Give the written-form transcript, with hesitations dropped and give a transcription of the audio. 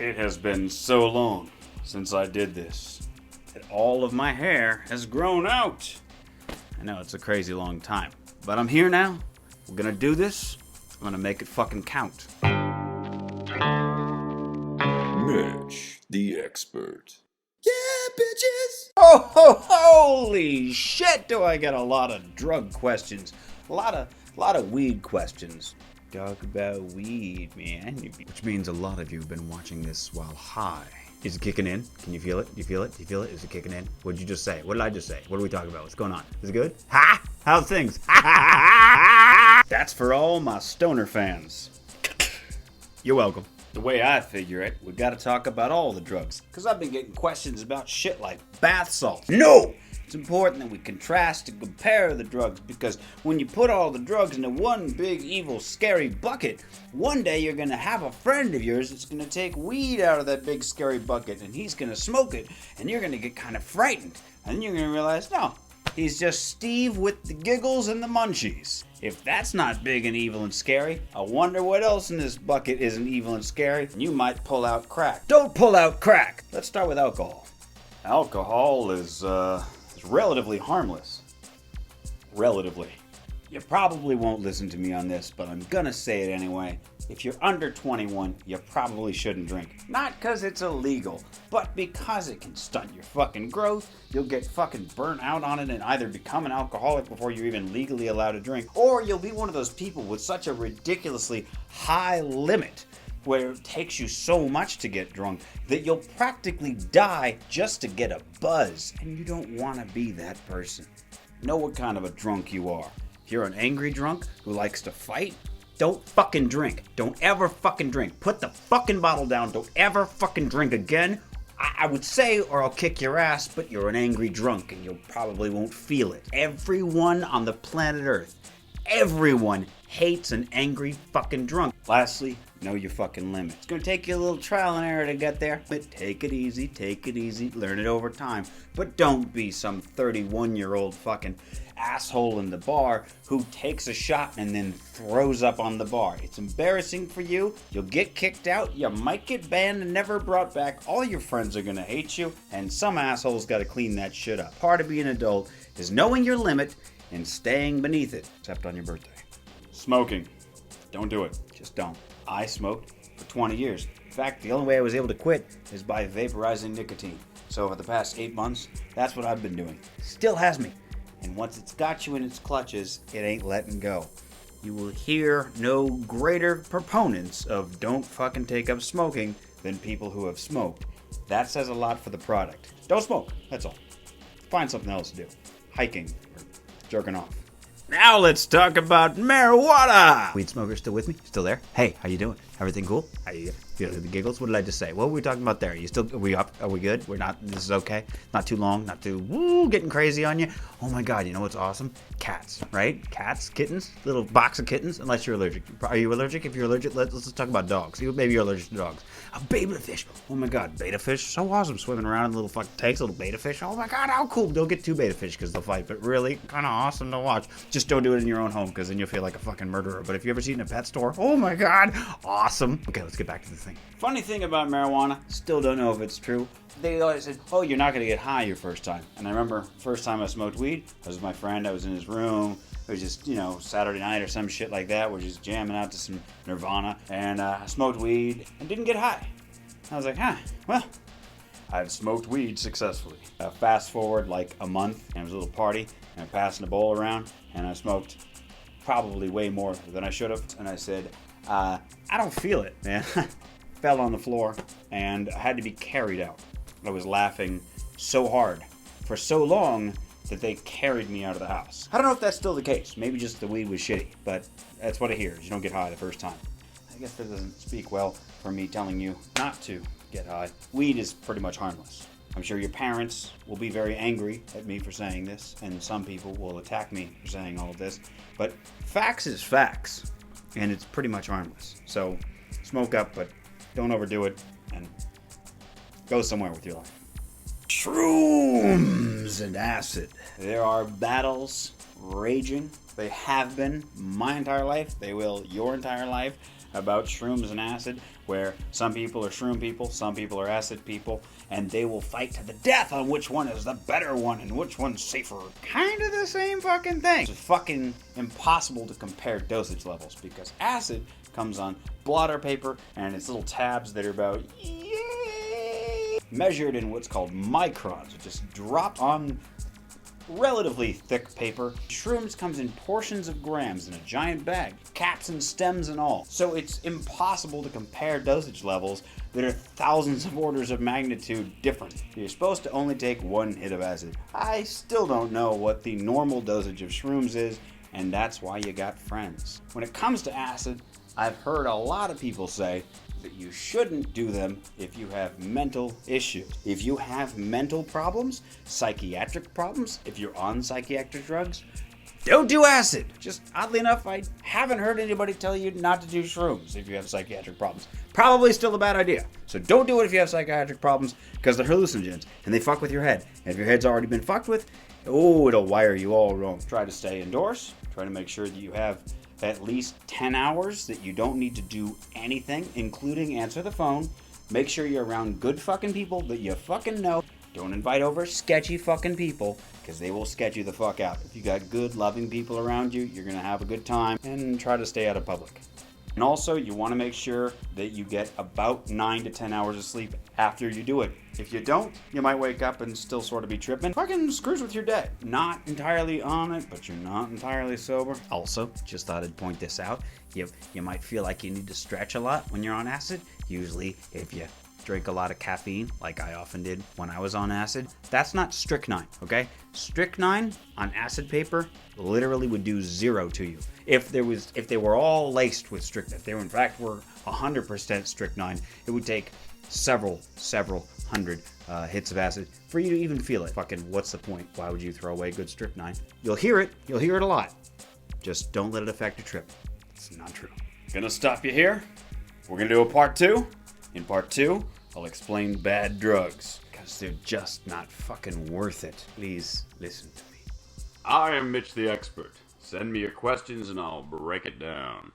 It has been so long since I did this that all of my hair has grown out. I know it's a crazy long time, but I'm here now. We're gonna do this. I'm gonna make it fucking count. Mitch, the expert. Yeah, bitches! Oh, holy shit, do I get a lot of drug questions. A lot of weed questions. Talk about weed, man. Which means a lot of you have been watching this while high. Is it kicking in? Can you feel it? Do you feel it? Do you feel it? Is it kicking in? What did you just say? What did I just say? What are we talking about? What's going on? Is it good? Ha! How's things? That's for all my stoner fans. You're welcome. The way I figure it, we gotta talk about all the drugs. Cause I've been getting questions about shit like bath salts. No! It's important that we contrast and compare the drugs because when you put all the drugs into one big, evil, scary bucket, one day you're gonna have a friend of yours that's gonna take weed out of that big, scary bucket and he's gonna smoke it and you're gonna get kind of frightened. And then you're gonna realize, no, he's just Steve with the giggles and the munchies. If that's not big and evil and scary, I wonder what else in this bucket isn't evil and scary. And you might pull out crack. Don't pull out crack! Let's start with alcohol. Alcohol is relatively harmless. Relatively. You probably won't listen to me on this, but I'm gonna say it anyway. If you're under 21, you probably shouldn't drink. Not because it's illegal, but because it can stunt your fucking growth. You'll get fucking burnt out on it and either become an alcoholic before you're even legally allowed to drink, or you'll be one of those people with such a ridiculously high limit where it takes you so much to get drunk that you'll practically die just to get a buzz. And you don't want to be that person. Know what kind of a drunk you are. If you're an angry drunk who likes to fight, don't fucking drink. Don't ever fucking drink. Put the fucking bottle down. Don't ever fucking drink again. I would say, or I'll kick your ass, but you're an angry drunk and you probably won't feel it. Everyone on the planet Earth, everyone hates an angry fucking drunk. Lastly, know your fucking limit. It's gonna take you a little trial and error to get there, but take it easy, learn it over time. But don't be some 31-year-old fucking asshole in the bar who takes a shot and then throws up on the bar. It's embarrassing for you, you'll get kicked out, you might get banned and never brought back, all your friends are gonna hate you, and some asshole's gotta clean that shit up. Part of being an adult is knowing your limit and staying beneath it, except on your birthday. Smoking. Don't do it. Just don't. I smoked for 20 years. In fact, the only way I was able to quit is by vaporizing nicotine. So for the past 8 months, that's what I've been doing. Still has me. And once it's got you in its clutches, it ain't letting go. You will hear no greater proponents of don't fucking take up smoking than people who have smoked. That says a lot for the product. Don't smoke. That's all. Find something else to do. Hiking or jerking off. Now let's talk about marijuana! Weed smoker still with me? Still there? Hey, how you doing? Everything cool? How you feeling the giggles? What did I just say? What were we talking about there? Are we up? Are we good? We're not, this is okay? Not too long, not too, getting crazy on you? Oh my god, you know what's awesome? Cats, right? Cats, kittens, little box of kittens, unless you're allergic. Are you allergic? If you're allergic, let's just talk about dogs. Maybe you're allergic to dogs. A beta fish. Oh my god, beta fish, so awesome. Swimming around in little fucking tanks, little beta fish. Oh my god, how cool. Don't get two beta fish because they'll fight, but really kind of awesome to watch. Just don't do it in your own home because then you'll feel like a fucking murderer. But if you ever see it in a pet store, oh my god, awesome. Okay, let's get back to the thing. Funny thing about marijuana, still don't know if it's true. They always said, oh, you're not going to get high your first time. And I remember first time I smoked weed, I was with my friend, I was in his room. It was just, Saturday night or some shit like that. We're just jamming out to some Nirvana. And I smoked weed and didn't get high. I was like, well, I've smoked weed successfully. Fast forward like a month, and it was a little party, and I'm passing the bowl around, and I smoked probably way more than I should have. And I said, I don't feel it, man. Fell on the floor, and I had to be carried out. I was laughing so hard for so long that they carried me out of the house. I don't know if that's still the case. Maybe just the weed was shitty, but that's what I hear. You don't get high the first time. I guess that doesn't speak well for me telling you not to get high. Weed is pretty much harmless. I'm sure your parents will be very angry at me for saying this, and some people will attack me for saying all of this, but facts is facts, and it's pretty much harmless. So smoke up, but don't overdo it, and go somewhere with your life. Shrooms and acid. There are battles raging. They have been my entire life. They will your entire life. about shrooms and acid, where some people are shroom people, some people are acid people, and they will fight to the death on which one is the better one and which one's safer. Kind of the same fucking thing. It's fucking impossible to compare dosage levels because acid comes on blotter paper and it's little tabs that are about measured in what's called microns. It just dropped on relatively thick paper. Shrooms comes in portions of grams in a giant bag, caps and stems and all. So it's impossible to compare dosage levels that are thousands of orders of magnitude different. You're supposed to only take one hit of acid. I still don't know what the normal dosage of shrooms is, and that's why you got friends. When it comes to acid, I've heard a lot of people say that you shouldn't do them if you have mental issues. If you have mental problems, psychiatric problems, if you're on psychiatric drugs, don't do acid. Just oddly enough, I haven't heard anybody tell you not to do shrooms if you have psychiatric problems. Probably still a bad idea. So don't do it if you have psychiatric problems because they're hallucinogens and they fuck with your head. And if your head's already been fucked with, it'll wire you all wrong. Try to stay indoors. Try to make sure that you have at least 10 hours that you don't need to do anything, including answer the phone. Make sure you're around good fucking people that you fucking know. Don't invite over sketchy fucking people, because they will sketch you the fuck out. If you got good, loving people around you, you're gonna have a good time, and try to stay out of public. And also, you want to make sure that you get about 9 to 10 hours of sleep after you do it. If you don't, you might wake up and still sort of be tripping. Fucking screws with your day. Not entirely on it, but you're not entirely sober. Also, just thought I'd point this out. You might feel like you need to stretch a lot when you're on acid. Usually, if you drink a lot of caffeine, like I often did when I was on acid, that's not strychnine, okay? Strychnine on acid paper literally would do 0 to you. If they were all laced with strychnine, if they were in fact were 100% strychnine, it would take several hundred hits of acid for you to even feel it. Fucking what's the point? Why would you throw away good strychnine? You'll hear it a lot. Just don't let it affect your trip. It's not true. Gonna stop you here. We're gonna do a part 2. In part 2, I'll explain bad drugs, because they're just not fucking worth it. Please listen to me. I am Mitch the Expert. Send me your questions and I'll break it down.